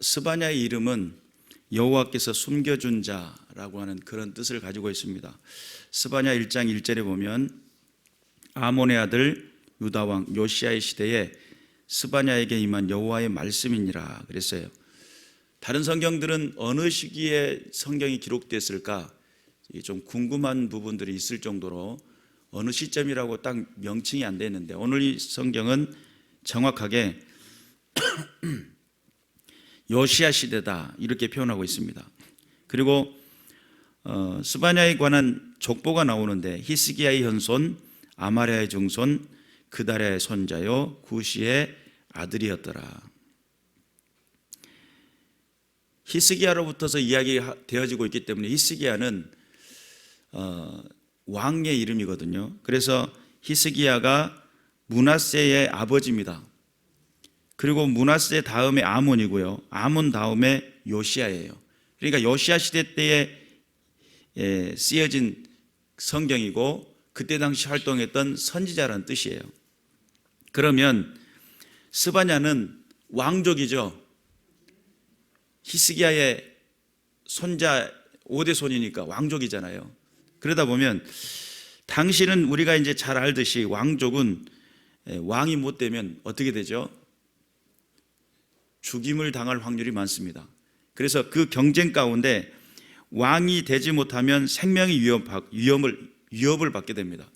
스바냐의 이름은 여호와께서 숨겨준 자라고 하는 그런 뜻을 가지고 있습니다. 스바냐 1장 1절에 보면 아몬의 아들 유다 왕 요시야의 시대에 스바냐에게 임한 여호와의 말씀이니라 그랬어요. 다른 성경들은 어느 시기에 성경이 기록됐을까 좀 궁금한 부분들이 있을 정도로 어느 시점이라고 딱 명칭이 안 되는데, 오늘 이 성경은 정확하게 요시야 시대다 이렇게 표현하고 있습니다. 그리고 스바냐에 관한 족보가 나오는데 히스기야의 현손, 아마랴의 증손, 그다랴의 손자요 구시의 아들이었더라. 히스기야로부터서 이야기가 되어지고 있기 때문에 히스기야는 왕의 이름이거든요. 그래서 히스기야가 므낫세의 아버지입니다. 그리고 므낫세 다음에 아몬이고요, 아몬 다음에 요시야예요. 그러니까 요시야 시대 때에 쓰여진 성경이고 그때 당시 활동했던 선지자라는 뜻이에요. 그러면 스바냐는 왕족이죠. 히스기야의 손자 5대 손이니까 왕족이잖아요. 그러다 보면 당시는 우리가 이제 잘 알듯이 왕족은 왕이 못 되면 어떻게 되죠? 죽임을 당할 확률이 많습니다. 그래서 그 경쟁 가운데 왕이 되지 못하면 생명의 위협을 받게 됩니다.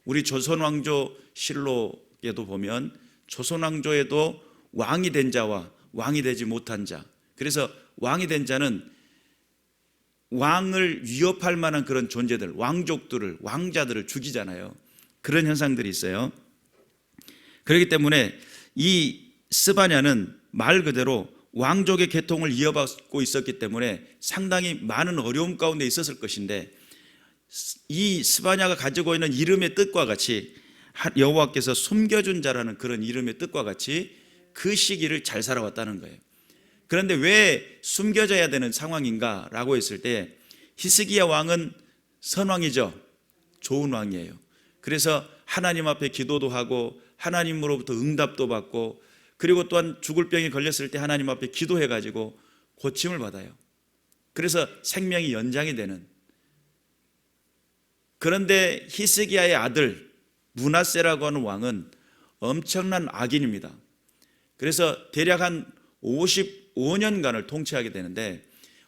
우리 조선왕조 실록에도 보면 조선왕조에도 왕이 된 자와 왕이 되지 못한 자, 그래서 왕이 된 자는 왕을 위협할 만한 그런 존재들, 왕족들을, 왕자들을 죽이잖아요. 그런 현상들이 있어요. 그렇기 때문에 이 스바냐는 말 그대로 왕족의 계통을 이어받고 있었기 때문에 상당히 많은 어려움 가운데 있었을 것인데, 이 스바냐가 가지고 있는 이름의 뜻과 같이 여호와께서 숨겨준 자라는 그런 이름의 뜻과 같이 그 시기를 잘 살아왔다는 거예요. 그런데 왜 숨겨져야 되는 상황인가 라고 했을 때, 히스기야 왕은 선왕이죠. 좋은 왕이에요. 그래서 하나님 앞에 기도도 하고 하나님으로부터 응답도 받고, 그리고 또한 죽을 병이 걸렸을 때 하나님 앞에 기도해가지고 고침을 받아요. 그래서 생명이 연장이 되는. 그런데 히스기야의 아들 므낫세라고 하는 왕은 엄청난 악인입니다. 그래서 대략 한 55년간을 통치하게 되는데,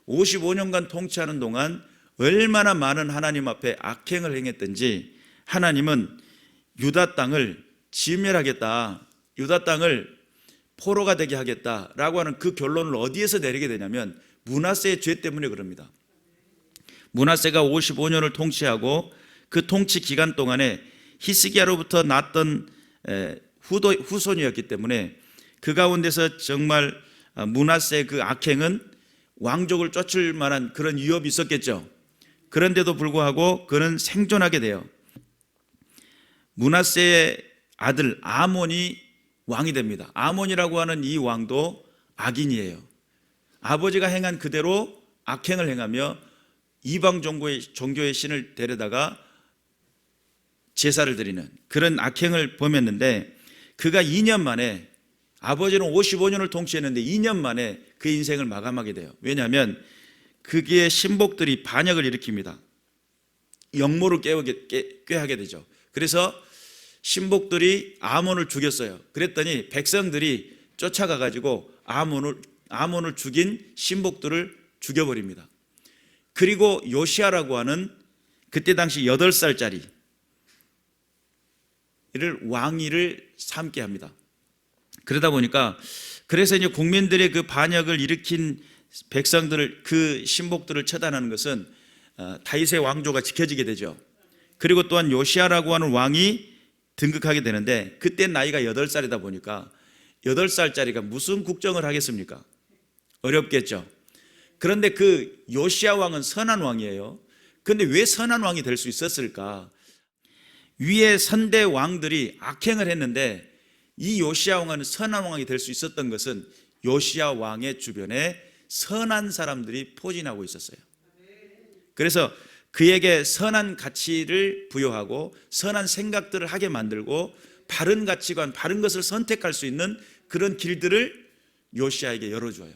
55년간 통치하는 동안 얼마나 많은 하나님 앞에 악행을 행했든지 하나님은 유다 땅을 진멸하겠다, 유다 땅을 포로가 되게 하겠다라고 하는 그 결론을 어디에서 내리게 되냐면 므낫세의 죄 때문에 그럽니다. 므낫세가 55년을 통치하고 그 통치 기간 동안에 히스기야로부터 났던 후손이었기 때문에 그 가운데서 정말 므낫세의 그 악행은 왕족을 쫓을 만한 그런 위협이 있었겠죠. 그런데도 불구하고 그는 생존하게 돼요. 므낫세의 아들 아몬이 왕이 됩니다. 아몬이라고 하는 이 왕도 악인이에요. 아버지가 행한 그대로 악행을 행하며 이방 종교의 신을 데려다가 제사를 드리는 그런 악행을 범했는데, 그가 2년 만에, 아버지는 55년을 통치했는데 2년 만에 그 인생을 마감하게 돼요. 왜냐하면 그의 신복들이 반역을 일으킵니다. 역모를 꾀하게 되죠. 그래서 신복들이 아몬을 죽였어요. 그랬더니 백성들이 쫓아가 가지고 아몬을 죽인 신복들을 죽여버립니다. 그리고 요시야라고 하는 그때 당시 8살짜리 이를 왕위를 삼게 합니다. 그러다 보니까, 그래서 이제 국민들의 그 반역을 일으킨 백성들을, 그 신복들을 처단하는 것은 다윗의 왕조가 지켜지게 되죠. 그리고 또한 요시야라고 하는 왕이 등극하게 되는데, 그때 나이가 8살이다 보니까 8살짜리가 무슨 국정을 하겠습니까? 어렵겠죠. 그런데 그 요시야 왕은 선한 왕이에요. 그런데 왜 선한 왕이 될 수 있었을까? 위에 선대 왕들이 악행을 했는데 이 요시야 왕은 선한 왕이 될 수 있었던 것은 요시야 왕의 주변에 선한 사람들이 포진하고 있었어요. 그래서 그에게 선한 가치를 부여하고 선한 생각들을 하게 만들고 바른 가치관, 바른 것을 선택할 수 있는 그런 길들을 요시야에게 열어줘요.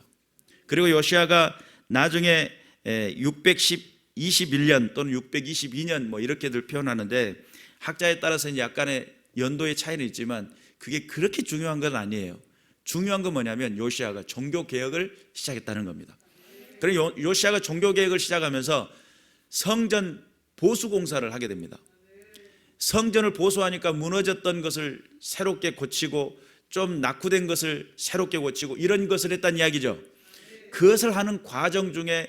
그리고 요시야가 나중에 621년 또는 622년 뭐 이렇게들 표현하는데 학자에 따라서 약간의 연도의 차이는 있지만 그게 그렇게 중요한 건 아니에요. 중요한 건 뭐냐면 요시야가 종교 개혁을 시작했다는 겁니다. 그리고 요시야가 종교 개혁을 시작하면서 성전 보수 공사를 하게 됩니다. 성전을 보수하니까 무너졌던 것을 새롭게 고치고 좀 낙후된 것을 새롭게 고치고 이런 것을 했다는 이야기죠. 그것을 하는 과정 중에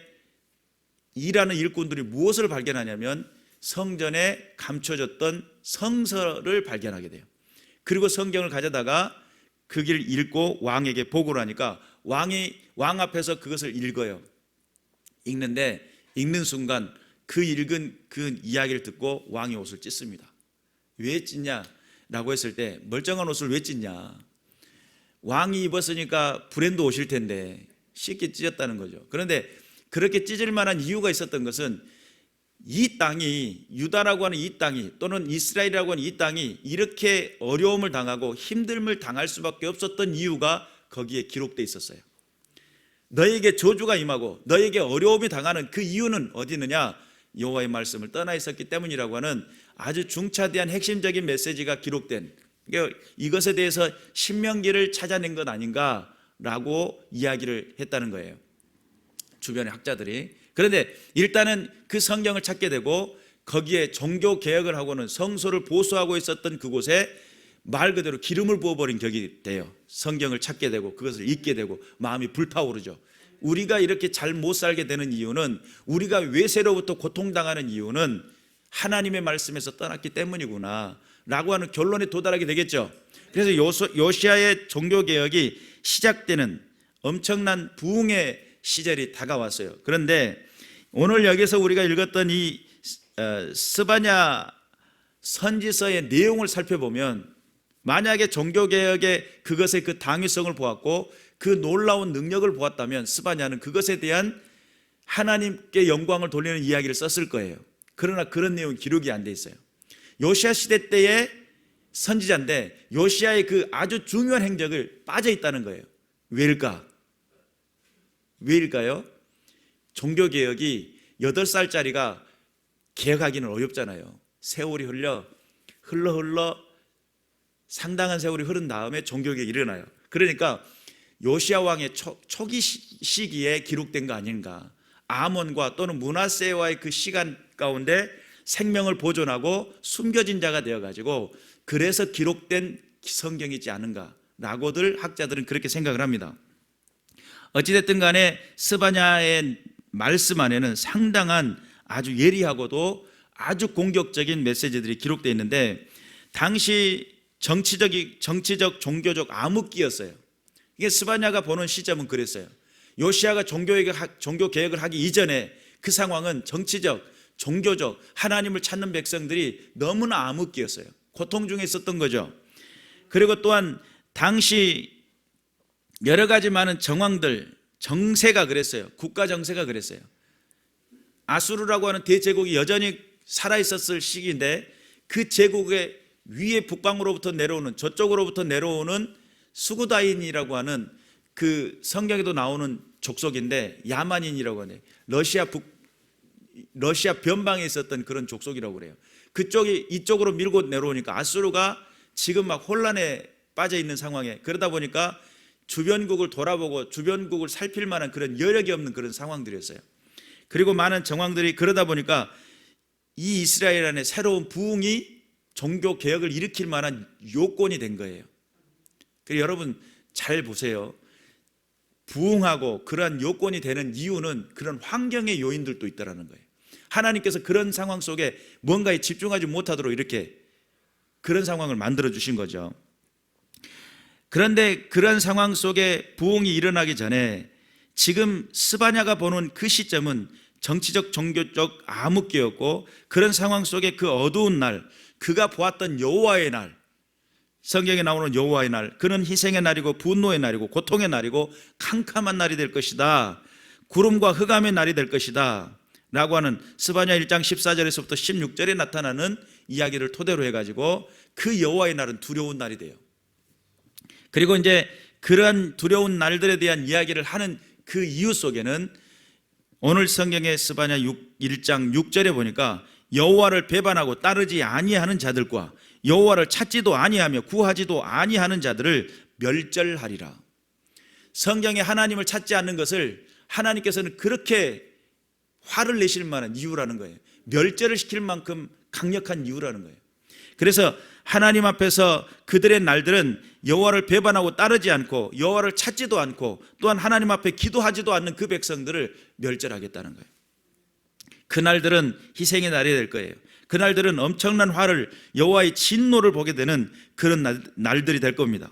일하는 일꾼들이 무엇을 발견하냐면 성전에 감춰졌던 성서를 발견하게 돼요. 그리고 성경을 가져다가 그 길 읽고 왕에게 보고를 하니까 왕 앞에서 그것을 읽어요. 읽는데 읽는 순간 그 읽은 그 이야기를 듣고 왕이 옷을 찢습니다. 왜 찢냐라고 했을 때 멀쩡한 옷을 왜 찢냐? 왕이 입었으니까 브랜드 옷일 텐데 쉽게 찢었다는 거죠. 그런데 그렇게 찢을 만한 이유가 있었던 것은 이 땅이 유다라고 하는 이 땅이 또는 이스라엘이라고 하는 이 땅이 이렇게 어려움을 당하고 힘듦을 당할 수밖에 없었던 이유가 거기에 기록되어 있었어요. 너에게 저주가 임하고 너에게 어려움이 당하는 그 이유는 어디 있느냐? 여호와의 말씀을 떠나 있었기 때문이라고 하는 아주 중차대한 핵심적인 메시지가 기록된, 그러니까 이것에 대해서 신명기를 찾아낸 것 아닌가라고 이야기를 했다는 거예요, 주변의 학자들이. 그런데 일단은 그 성경을 찾게 되고 거기에 종교 개혁을 하고는 성소를 보수하고 있었던 그곳에 말 그대로 기름을 부어버린 격이 돼요. 성경을 찾게 되고 그것을 읽게 되고 마음이 불타오르죠. 우리가 이렇게 잘 못 살게 되는 이유는, 우리가 외세로부터 고통당하는 이유는 하나님의 말씀에서 떠났기 때문이구나 라고 하는 결론에 도달하게 되겠죠. 그래서 요시야의 종교개혁이 시작되는 엄청난 부흥의 시절이 다가왔어요. 그런데 오늘 여기서 우리가 읽었던 이 스바냐 선지서의 내용을 살펴보면, 만약에 종교개혁의 그것의 그 당위성을 보았고 그 놀라운 능력을 보았다면 스바냐는 그것에 대한 하나님께 영광을 돌리는 이야기를 썼을 거예요. 그러나 그런 내용은 기록이 안 돼 있어요. 요시야 시대 때의 선지자인데 요시야의 그 아주 중요한 행적을 빠져 있다는 거예요. 왜일까요? 종교개혁이 8살짜리가 개혁하기는 어렵잖아요. 세월이 흘러 상당한 세월이 흐른 다음에 종교개혁이 일어나요. 그러니까 요시야 왕의 초기 시기에 기록된 거 아닌가. 아몬과 또는 므낫세와의 그 시간 가운데 생명을 보존하고 숨겨진 자가 되어가지고 그래서 기록된 성경이지 않은가라고들 학자들은 그렇게 생각을 합니다. 어찌됐든 간에 스바냐의 말씀 안에는 상당한 아주 예리하고도 아주 공격적인 메시지들이 기록되어 있는데, 당시 정치적 종교적 암흑기였어요. 이게 스바냐가 보는 시점은 그랬어요. 요시야가 종교개혁을 하기 이전에 그 상황은 정치적, 종교적, 하나님을 찾는 백성들이 너무나 암흑기였어요. 고통 중에 있었던 거죠. 그리고 또한 당시 여러 가지 많은 정황들, 정세가 그랬어요. 국가 정세가 그랬어요. 아수르라고 하는 대제국이 여전히 살아있었을 시기인데 그 제국의 위에 북방으로부터 내려오는, 저쪽으로부터 내려오는 수구다인이라고 하는 그 성경에도 나오는 족속인데 야만인이라고 하네. 러시아 변방에 있었던 그런 족속이라고 그래요. 그쪽이 이쪽으로 밀고 내려오니까 아수르가 지금 막 혼란에 빠져 있는 상황에, 그러다 보니까 주변국을 돌아보고 주변국을 살필 만한 그런 여력이 없는 그런 상황들이었어요. 그리고 많은 정황들이 그러다 보니까 이 이스라엘 안에 새로운 부흥이 종교 개혁을 일으킬 만한 요건이 된 거예요. 그래서 여러분 잘 보세요. 부흥하고 그러한 요건이 되는 이유는 그런 환경의 요인들도 있다라는 거예요. 하나님께서 그런 상황 속에 뭔가에 집중하지 못하도록 이렇게 그런 상황을 만들어 주신 거죠. 그런데 그런 상황 속에 부흥이 일어나기 전에 지금 스바냐가 보는 그 시점은 정치적 종교적 암흑기였고, 그런 상황 속에 그 어두운 날, 그가 보았던 여호와의 날, 성경에 나오는 여호와의 날, 그는 희생의 날이고 분노의 날이고 고통의 날이고 캄캄한 날이 될 것이다, 구름과 흑암의 날이 될 것이다 라고 하는 스바냐 1장 14절에서부터 16절에 나타나는 이야기를 토대로 해가지고 그 여호와의 날은 두려운 날이 돼요. 그리고 이제 그러한 두려운 날들에 대한 이야기를 하는 그 이유 속에는 오늘 성경의 스바냐 1장 6절에 보니까 여호와를 배반하고 따르지 아니하는 자들과 여호와를 찾지도 아니하며 구하지도 아니하는 자들을 멸절하리라. 성경에 하나님을 찾지 않는 것을 하나님께서는 그렇게 화를 내실 만한 이유라는 거예요. 멸절을 시킬 만큼 강력한 이유라는 거예요. 그래서 하나님 앞에서 그들의 날들은 여호와를 배반하고 따르지 않고 여호와를 찾지도 않고 또한 하나님 앞에 기도하지도 않는 그 백성들을 멸절하겠다는 거예요. 그 날들은 희생의 날이 될 거예요. 그 날들은 엄청난 화를, 여호와의 진노를 보게 되는 그런 날들이 될 겁니다.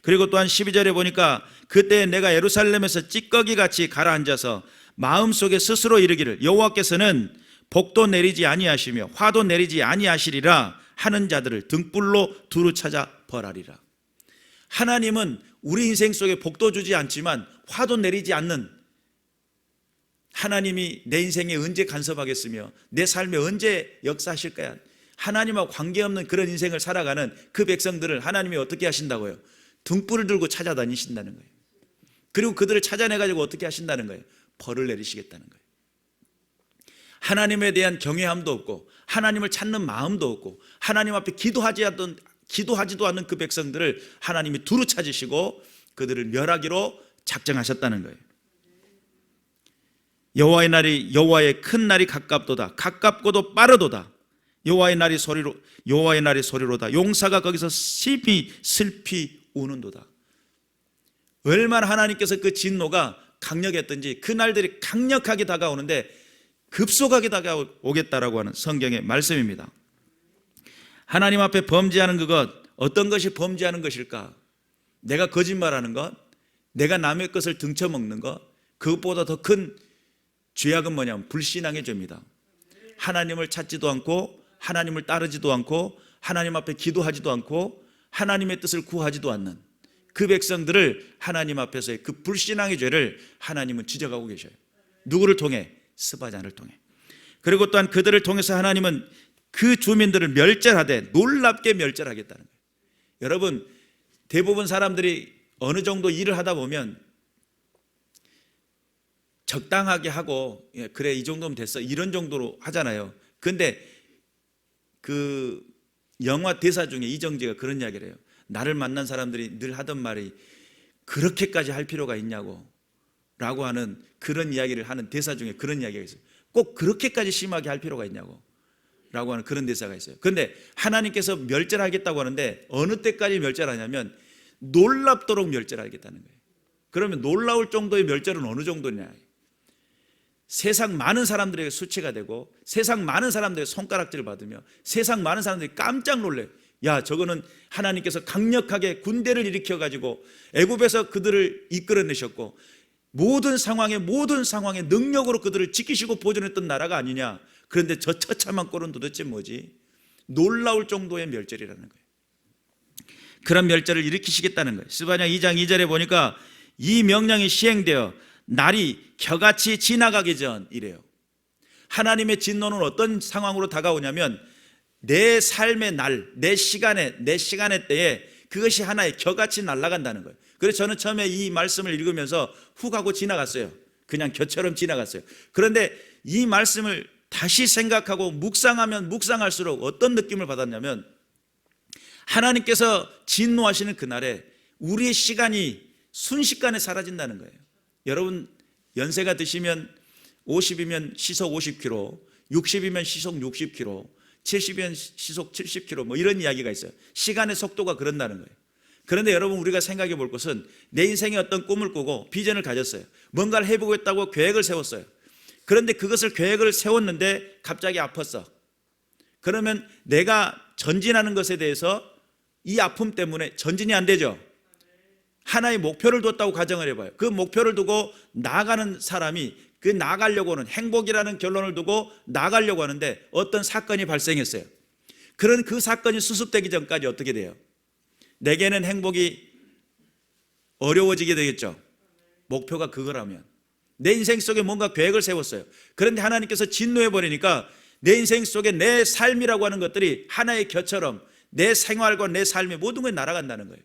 그리고 또한 12절에 보니까 그때 내가 예루살렘에서 찌꺼기같이 가라앉아서 마음속에 스스로 이르기를 여호와께서는 복도 내리지 아니하시며 화도 내리지 아니하시리라 하는 자들을 등불로 두루 찾아 벌하리라. 하나님은 우리 인생 속에 복도 주지 않지만 화도 내리지 않는, 하나님이 내 인생에 언제 간섭하겠으며 내 삶에 언제 역사하실 거야, 하나님하고 관계없는 그런 인생을 살아가는 그 백성들을 하나님이 어떻게 하신다고요? 등불을 들고 찾아다니신다는 거예요. 그리고 그들을 찾아내가지고 어떻게 하신다는 거예요? 벌을 내리시겠다는 거예요. 하나님에 대한 경외함도 없고 하나님을 찾는 마음도 없고 하나님 앞에 기도하지도 않는 그 백성들을 하나님이 두루 찾으시고 그들을 멸하기로 작정하셨다는 거예요. 여호와의 큰 날이 가깝도다. 가깝고도 빠르도다. 여호와의 날이 소리로다. 용사가 거기서 슬피 우는도다. 얼마나 하나님께서 그 진노가 강력했던지 그 날들이 강력하게 다가오는데 급속하게 다가오겠다라고 하는 성경의 말씀입니다. 하나님 앞에 범죄하는 그것, 어떤 것이 범죄하는 것일까? 내가 거짓말하는 것, 내가 남의 것을 등쳐먹는 것, 그것보다 더 큰 죄악은 뭐냐면 불신앙의 죄입니다. 하나님을 찾지도 않고 하나님을 따르지도 않고 하나님 앞에 기도하지도 않고 하나님의 뜻을 구하지도 않는 그 백성들을 하나님 앞에서의 그 불신앙의 죄를 하나님은 지적하고 계셔요. 누구를 통해? 스바냐를 통해. 그리고 또한 그들을 통해서 하나님은 그 주민들을 멸절하되 놀랍게 멸절하겠다는 거예요. 여러분, 대부분 사람들이 어느 정도 일을 하다 보면 적당하게 하고 그래 이 정도면 됐어 이런 정도로 하잖아요. 근데 그 영화 대사 중에 이정재가 그런 이야기를 해요. 나를 만난 사람들이 늘 하던 말이 그렇게까지 할 필요가 있냐고 라고 하는 그런 이야기를 하는 대사 중에 그런 이야기가 있어요. 꼭 그렇게까지 심하게 할 필요가 있냐고 라고 하는 그런 대사가 있어요. 그런데 하나님께서 멸절하겠다고 하는데 어느 때까지 멸절하냐면 놀랍도록 멸절하겠다는 거예요. 그러면 놀라울 정도의 멸절은 어느 정도냐? 세상 많은 사람들에게 수치가 되고 세상 많은 사람들의 손가락질을 받으며 세상 많은 사람들이 깜짝 놀래요. 야, 저거는 하나님께서 강력하게 군대를 일으켜가지고 애굽에서 그들을 이끌어내셨고 모든 상황에 능력으로 그들을 지키시고 보존했던 나라가 아니냐. 그런데 저 처참한 꼴은 도대체 뭐지? 놀라울 정도의 멸절이라는 거예요. 그런 멸절을 일으키시겠다는 거예요. 스바냐 2장 2절에 보니까 이 명령이 시행되어 날이 겨같이 지나가기 전이래요. 하나님의 진노는 어떤 상황으로 다가오냐면 내 삶의 날, 내 시간의 때에 그것이 하나의 겨같이 날아간다는 거예요. 그래서 저는 처음에 이 말씀을 읽으면서 훅 하고 지나갔어요. 그냥 겨처럼 지나갔어요. 그런데 이 말씀을 다시 생각하고 묵상하면 묵상할수록 어떤 느낌을 받았냐면 하나님께서 진노하시는 그날에 우리의 시간이 순식간에 사라진다는 거예요. 여러분 연세가 드시면 50이면 시속 50km, 60이면 시속 60km, 70이면 시속 70km 뭐 이런 이야기가 있어요. 시간의 속도가 그런다는 거예요. 그런데 여러분 우리가 생각해 볼 것은 내 인생에 어떤 꿈을 꾸고 비전을 가졌어요. 뭔가를 해보겠다고 계획을 세웠어요. 그런데 그것을 계획을 세웠는데 갑자기 아팠어. 그러면 내가 전진하는 것에 대해서 이 아픔 때문에 전진이 안 되죠. 하나의 목표를 뒀다고 가정을 해봐요. 그 목표를 두고 나아가는 사람이 그 나아가려고 하는 행복이라는 결론을 두고 나아가려고 하는데 어떤 사건이 발생했어요. 그런 그 사건이 수습되기 전까지 어떻게 돼요? 내게는 행복이 어려워지게 되겠죠. 목표가 그거라면. 내 인생 속에 뭔가 계획을 세웠어요. 그런데 하나님께서 진노해버리니까 내 인생 속에 내 삶이라고 하는 것들이 하나의 겨처럼 내 생활과 내 삶의 모든 게 날아간다는 거예요.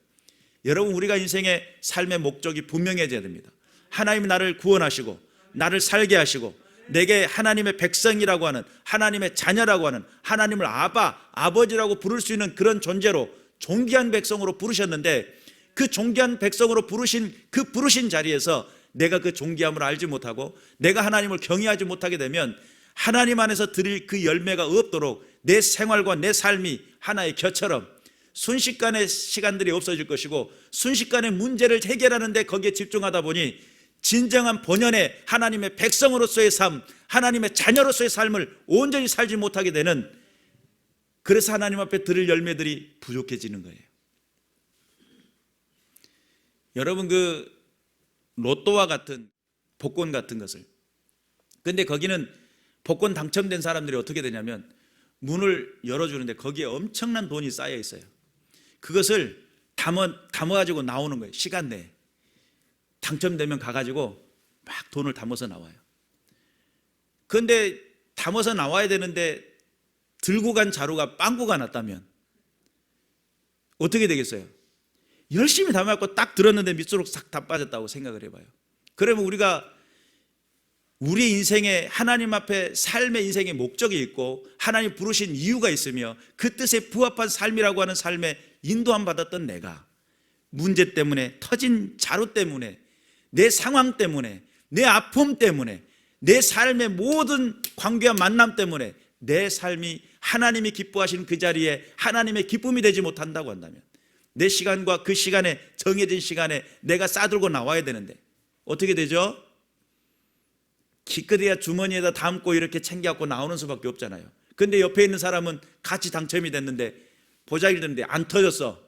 여러분 우리가 인생의 삶의 목적이 분명해져야 됩니다. 하나님이 나를 구원하시고 나를 살게 하시고 내게 하나님의 백성이라고 하는, 하나님의 자녀라고 하는, 하나님을 아버지라고 부를 수 있는 그런 존재로, 존귀한 백성으로 부르셨는데, 그 존귀한 백성으로 부르신 그 부르신 자리에서 내가 그 존귀함을 알지 못하고 내가 하나님을 경외하지 못하게 되면 하나님 안에서 드릴 그 열매가 없도록 내 생활과 내 삶이 하나의 겨처럼 순식간에 시간들이 없어질 것이고, 순식간에 문제를 해결하는 데 거기에 집중하다 보니 진정한 본연의 하나님의 백성으로서의 삶, 하나님의 자녀로서의 삶을 온전히 살지 못하게 되는, 그래서 하나님 앞에 드릴 열매들이 부족해지는 거예요. 여러분, 그 로또와 같은 복권 같은 것을, 근데 거기는 복권 당첨된 사람들이 어떻게 되냐면 문을 열어주는데 거기에 엄청난 돈이 쌓여 있어요. 그것을 담아가지고 나오는 거예요. 시간 내에 당첨되면 가가지고 막 돈을 담아서 나와요. 그런데 담아서 나와야 되는데 들고 간 자루가 빵꾸가 났다면 어떻게 되겠어요? 열심히 담아갖고 딱 들었는데 밑으로 싹 다 빠졌다고 생각을 해봐요. 그러면 우리가 우리 인생에 하나님 앞에 삶의 인생의 목적이 있고 하나님 부르신 이유가 있으며 그 뜻에 부합한 삶이라고 하는 삶에 인도함 받았던 내가 문제 때문에, 터진 자루 때문에, 내 상황 때문에, 내 아픔 때문에, 내 삶의 모든 관계와 만남 때문에 내 삶이 하나님이 기뻐하시는 그 자리에 하나님의 기쁨이 되지 못한다고 한다면, 내 시간과 그 시간에, 정해진 시간에 내가 싸들고 나와야 되는데 어떻게 되죠? 기껏해야 주머니에다 담고 이렇게 챙겨갖고 나오는 수밖에 없잖아요. 근데 옆에 있는 사람은 같이 당첨이 됐는데 보자기를 듣는데 안 터졌어.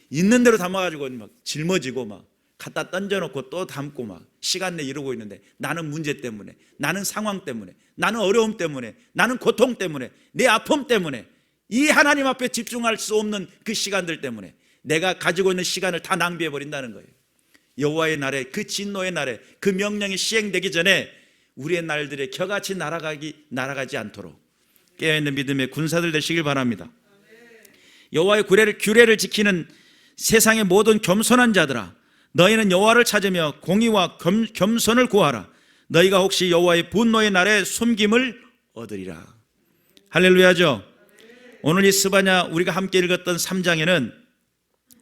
있는 대로 담아가지고 막 짊어지고 막 갖다 던져놓고 또 담고 막 시간 내에 이러고 있는데, 나는 문제 때문에, 나는 상황 때문에, 나는 어려움 때문에, 나는 고통 때문에, 내 아픔 때문에, 이 하나님 앞에 집중할 수 없는 그 시간들 때문에 내가 가지고 있는 시간을 다 낭비해버린다는 거예요. 여호와의 날에, 그 진노의 날에, 그 명령이 시행되기 전에 우리의 날들에 겨같이 날아가지 않도록 깨어있는 믿음의 군사들 되시길 바랍니다. 여호와의 규례를 지키는 세상의 모든 겸손한 자들아, 너희는 여호와를 찾으며 공의와 겸손을 구하라. 너희가 혹시 여호와의 분노의 날에 숨김을 얻으리라. 할렐루야죠. 오늘 이 스바냐 우리가 함께 읽었던 3장에는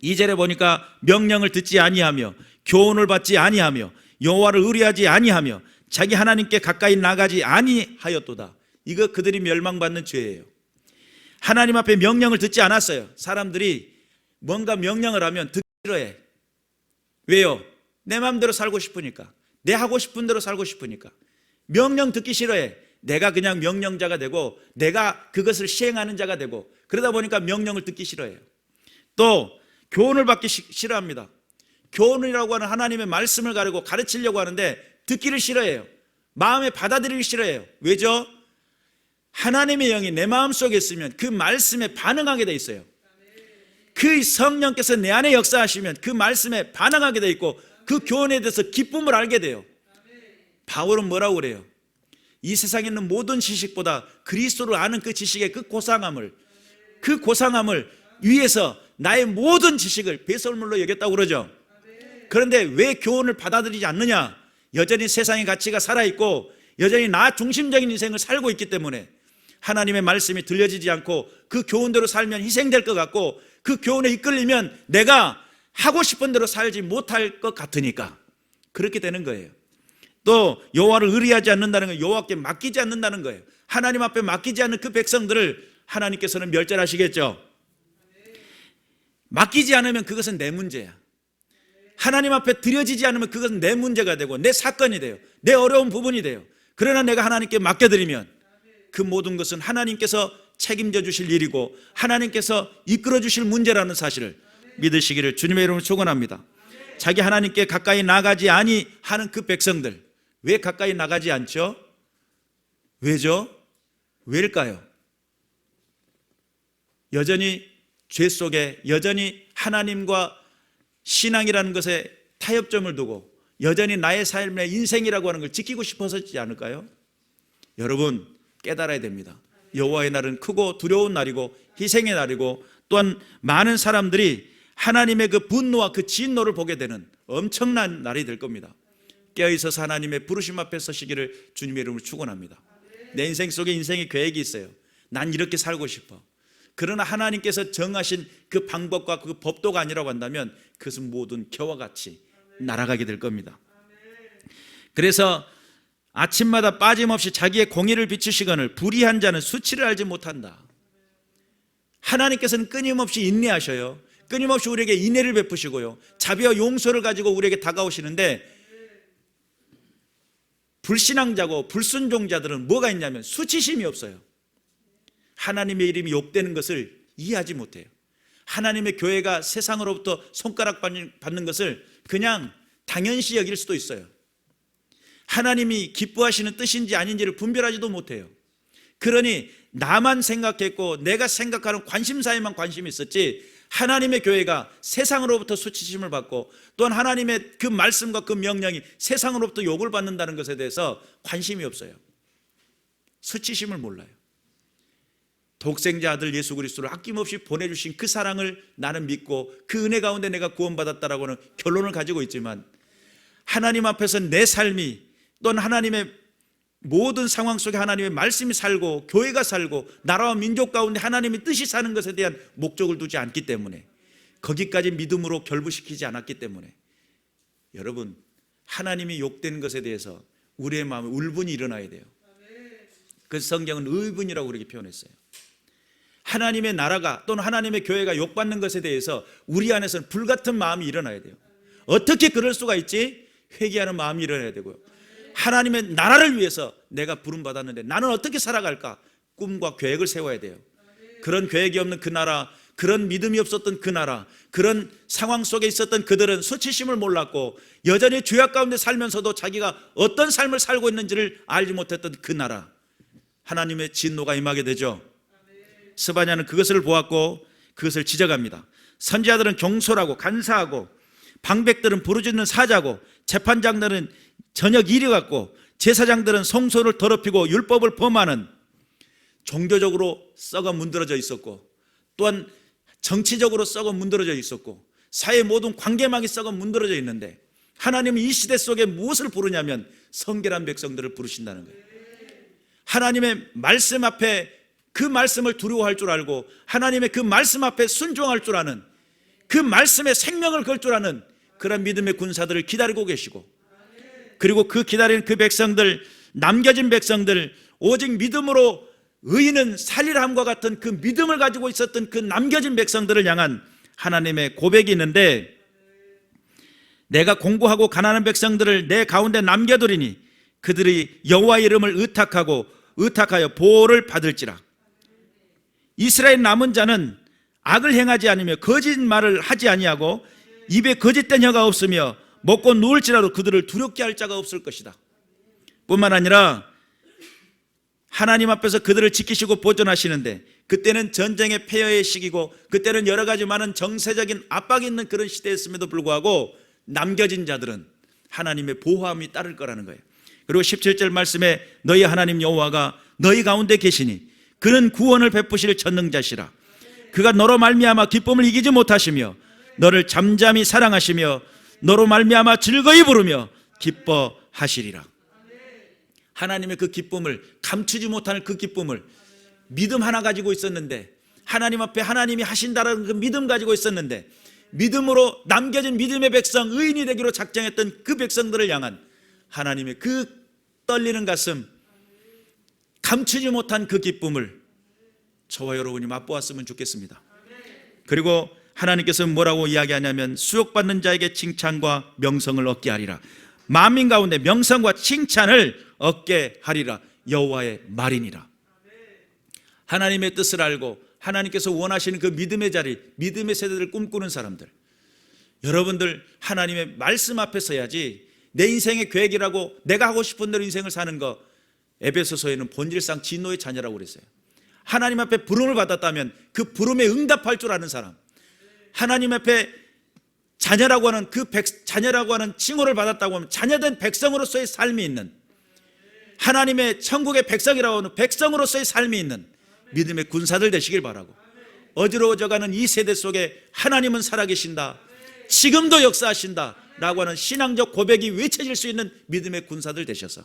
2절에 보니까 명령을 듣지 아니하며 교훈을 받지 아니하며 여호와를 의뢰하지 아니하며 자기 하나님께 가까이 나가지 아니하였도다. 이거 그들이 멸망받는 죄예요. 하나님 앞에 명령을 듣지 않았어요. 사람들이 뭔가 명령을 하면 듣기 싫어해. 왜요? 내 마음대로 살고 싶으니까, 내 하고 싶은 대로 살고 싶으니까. 명령 듣기 싫어해. 내가 그냥 명령자가 되고 내가 그것을 시행하는 자가 되고, 그러다 보니까 명령을 듣기 싫어해요. 또 교훈을 받기 싫어합니다. 교훈이라고 하는 하나님의 말씀을 가르고 가르치려고 하는데 듣기를 싫어해요. 마음에 받아들이기 싫어해요. 왜죠? 하나님의 영이 내 마음속에 있으면 그 말씀에 반응하게 돼 있어요. 그 성령께서 내 안에 역사하시면 그 말씀에 반응하게 돼 있고 그 교훈에 대해서 기쁨을 알게 돼요. 바울은 뭐라고 그래요? 이 세상에 있는 모든 지식보다 그리스도를 아는 그 지식의 그 고상함을 위해서 나의 모든 지식을 배설물로 여겼다고 그러죠. 그런데 왜 교훈을 받아들이지 않느냐? 여전히 세상의 가치가 살아있고 여전히 나 중심적인 인생을 살고 있기 때문에 하나님의 말씀이 들려지지 않고 그 교훈대로 살면 희생될 것 같고 그 교훈에 이끌리면 내가 하고 싶은 대로 살지 못할 것 같으니까 그렇게 되는 거예요. 또 여호와를 의뢰하지 않는다는 건 여호와께 맡기지 않는다는 거예요. 하나님 앞에 맡기지 않는 그 백성들을 하나님께서는 멸절하시겠죠. 맡기지 않으면 그것은 내 문제야. 하나님 앞에 드려지지 않으면 그것은 내 문제가 되고 내 사건이 돼요. 내 어려운 부분이 돼요. 그러나 내가 하나님께 맡겨드리면 그 모든 것은 하나님께서 책임져 주실 일이고 하나님께서 이끌어 주실 문제라는 사실을 믿으시기를 주님의 이름으로 축원합니다. 자기 하나님께 가까이 나가지 아니하는 그 백성들, 왜 가까이 나가지 않죠? 왜죠? 왜일까요? 여전히 죄 속에, 여전히 하나님과 신앙이라는 것에 타협점을 두고 여전히 나의 삶의 인생이라고 하는 걸 지키고 싶어서지 않을까요? 여러분 깨달아야 됩니다. 여호와의 날은 크고 두려운 날이고 희생의 날이고 또한 많은 사람들이 하나님의 그 분노와 그 진노를 보게 되는 엄청난 날이 될 겁니다. 깨어있어서 하나님의 부르심 앞에 서시기를 주님의 이름으로 축원합니다. 내 인생 속에 인생의 계획이 있어요. 난 이렇게 살고 싶어. 그러나 하나님께서 정하신 그 방법과 그 법도가 아니라고 한다면 그것은 모든 겨와 같이 날아가게 될 겁니다. 그래서 아침마다 빠짐없이 자기의 공의를 비추시거늘 불의한 자는 수치를 알지 못한다. 하나님께서는 끊임없이 인내하셔요. 끊임없이 우리에게 인애를 베푸시고요, 자비와 용서를 가지고 우리에게 다가오시는데, 불신앙자고 불순종자들은 뭐가 있냐면 수치심이 없어요. 하나님의 이름이 욕되는 것을 이해하지 못해요. 하나님의 교회가 세상으로부터 손가락 받는 것을 그냥 당연시 여길 수도 있어요. 하나님이 기뻐하시는 뜻인지 아닌지를 분별하지도 못해요. 그러니 나만 생각했고 내가 생각하는 관심사에만 관심이 있었지, 하나님의 교회가 세상으로부터 수치심을 받고 또한 하나님의 그 말씀과 그 명령이 세상으로부터 욕을 받는다는 것에 대해서 관심이 없어요. 수치심을 몰라요. 독생자 아들 예수 그리스도를 아낌없이 보내주신 그 사랑을 나는 믿고 그 은혜 가운데 내가 구원받았다라고는 결론을 가지고 있지만, 하나님 앞에서 내 삶이 또는 하나님의 모든 상황 속에 하나님의 말씀이 살고 교회가 살고 나라와 민족 가운데 하나님의 뜻이 사는 것에 대한 목적을 두지 않기 때문에, 거기까지 믿음으로 결부시키지 않았기 때문에, 여러분, 하나님이 욕되는 것에 대해서 우리의 마음에 울분이 일어나야 돼요. 그래서 성경은 의분이라고 그렇게 표현했어요. 하나님의 나라가 또는 하나님의 교회가 욕받는 것에 대해서 우리 안에서는 불같은 마음이 일어나야 돼요. 어떻게 그럴 수가 있지? 회개하는 마음이 일어나야 되고요, 하나님의 나라를 위해서 내가 부름받았는데 나는 어떻게 살아갈까? 꿈과 계획을 세워야 돼요. 그런 계획이 없는 그 나라, 그런 믿음이 없었던 그 나라, 그런 상황 속에 있었던 그들은 수치심을 몰랐고 여전히 죄악 가운데 살면서도 자기가 어떤 삶을 살고 있는지를 알지 못했던 그 나라, 하나님의 진노가 임하게 되죠. 스바냐는 그것을 보았고 그것을 지적합니다. 선지자들은 경솔하고 간사하고 방백들은 부르짖는 사자고 재판장들은 저녁 이리 같고 제사장들은 성소를 더럽히고 율법을 범하는, 종교적으로 썩어 문드러져 있었고 또한 정치적으로 썩어 문드러져 있었고 사회 모든 관계망이 썩어 문드러져 있는데, 하나님은 이 시대 속에 무엇을 부르냐면 성결한 백성들을 부르신다는 거예요. 하나님의 말씀 앞에 그 말씀을 두려워할 줄 알고 하나님의 그 말씀 앞에 순종할 줄 아는, 그 말씀에 생명을 걸 줄 아는 그런 믿음의 군사들을 기다리고 계시고, 그리고 그 기다리는 그 백성들, 남겨진 백성들, 오직 믿음으로 의인은 살리라 함과 같은 그 믿음을 가지고 있었던 그 남겨진 백성들을 향한 하나님의 고백이 있는데, 내가 공고하고 가난한 백성들을 내 가운데 남겨두리니 그들이 여호와의 이름을 의탁하여 보호를 받을지라. 이스라엘 남은 자는 악을 행하지 않으며 거짓말을 하지 아니하고 입에 거짓된 혀가 없으며 먹고 누울지라도 그들을 두렵게 할 자가 없을 것이다. 뿐만 아니라 하나님 앞에서 그들을 지키시고 보존하시는데, 그때는 전쟁의 폐허의 시기고 그때는 여러 가지 많은 정세적인 압박이 있는 그런 시대였음에도 불구하고 남겨진 자들은 하나님의 보호함이 따를 거라는 거예요. 그리고 17절 말씀에 너희 하나님 여호와가 너희 가운데 계시니 그는 구원을 베푸실 전능자시라. 그가 너로 말미암아 기쁨을 이기지 못하시며 너를 잠잠히 사랑하시며 너로 말미암아 즐거이 부르며 기뻐하시리라. 하나님의 그 기쁨을, 감추지 못하는 그 기쁨을, 믿음 하나 가지고 있었는데, 하나님 앞에 하나님이 하신다라는 그 믿음 가지고 있었는데, 믿음으로 남겨진 믿음의 백성, 의인이 되기로 작정했던 그 백성들을 향한 하나님의 그 떨리는 가슴, 감추지 못한 그 기쁨을 저와 여러분이 맛보았으면 좋겠습니다. 그리고 하나님께서는 뭐라고 이야기하냐면 수욕받는 자에게 칭찬과 명성을 얻게 하리라. 만민 가운데 명성과 칭찬을 얻게 하리라. 여호와의 말이니라. 하나님의 뜻을 알고 하나님께서 원하시는 그 믿음의 자리, 믿음의 세대를 꿈꾸는 사람들, 여러분들 하나님의 말씀 앞에 서야지 내 인생의 계획이라고 내가 하고 싶은 대로 인생을 사는 거, 에베소서에는 본질상 진노의 자녀라고 그랬어요. 하나님 앞에 부름을 받았다면 그 부름에 응답할 줄 아는 사람, 하나님 앞에 자녀라고 하는 자녀라고 하는 칭호를 받았다고 하면 자녀된 백성으로서의 삶이 있는, 하나님의 천국의 백성이라고 하는 백성으로서의 삶이 있는 믿음의 군사들 되시길 바라고, 어지러워져가는 이 세대 속에 하나님은 살아계신다, 지금도 역사하신다, 라고 하는 신앙적 고백이 외쳐질 수 있는 믿음의 군사들 되셔서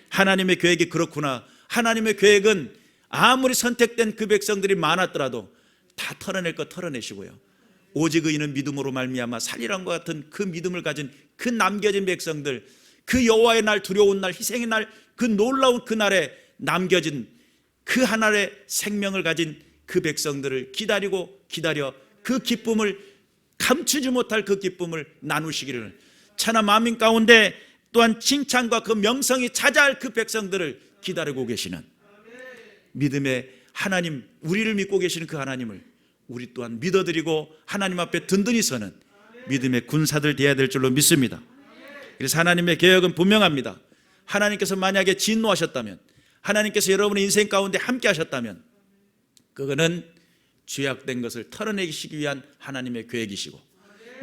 하나님의 계획이 그렇구나, 하나님의 계획은 아무리 선택된 그 백성들이 많았더라도 다 털어낼 것 털어내시고요, 오직 의인은 믿음으로 말미암아 살리라는 것 같은 그 믿음을 가진 그 남겨진 백성들, 그 여호와의 날, 두려운 날, 희생의 날, 그 놀라운 그 날에 남겨진 그 하나의 생명을 가진 그 백성들을 기다려 그 기쁨을 감추지 못할 그 기쁨을 나누시기를, 천하 만민 가운데 또한 칭찬과 그 명성이 찾아할 그 백성들을 기다리고 계시는 믿음의 하나님, 우리를 믿고 계시는 그 하나님을 우리 또한 믿어드리고 하나님 앞에 든든히 서는 믿음의 군사들 되어야 될 줄로 믿습니다. 그래서 하나님의 계획은 분명합니다. 하나님께서 만약에 진노하셨다면, 하나님께서 여러분의 인생 가운데 함께 하셨다면 그거는 죄악된 것을 털어내시기 위한 하나님의 계획이시고,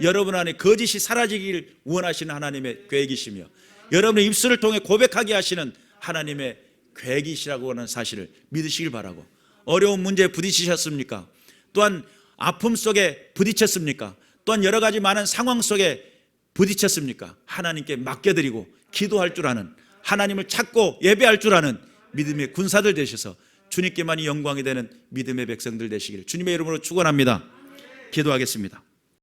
여러분 안에 거짓이 사라지길 원하시는 하나님의 계획이시며, 여러분의 입술을 통해 고백하게 하시는 하나님의 계획이시라고 하는 사실을 믿으시길 바라고, 어려운 문제에 부딪히셨습니까? 또한 아픔 속에 부딪혔습니까? 또한 여러 가지 많은 상황 속에 부딪혔습니까? 하나님께 맡겨드리고 기도할 줄 아는, 하나님을 찾고 예배할 줄 아는 믿음의 군사들 되셔서 주님께만이 영광이 되는 믿음의 백성들 되시기를 주님의 이름으로 축원합니다. 기도하겠습니다.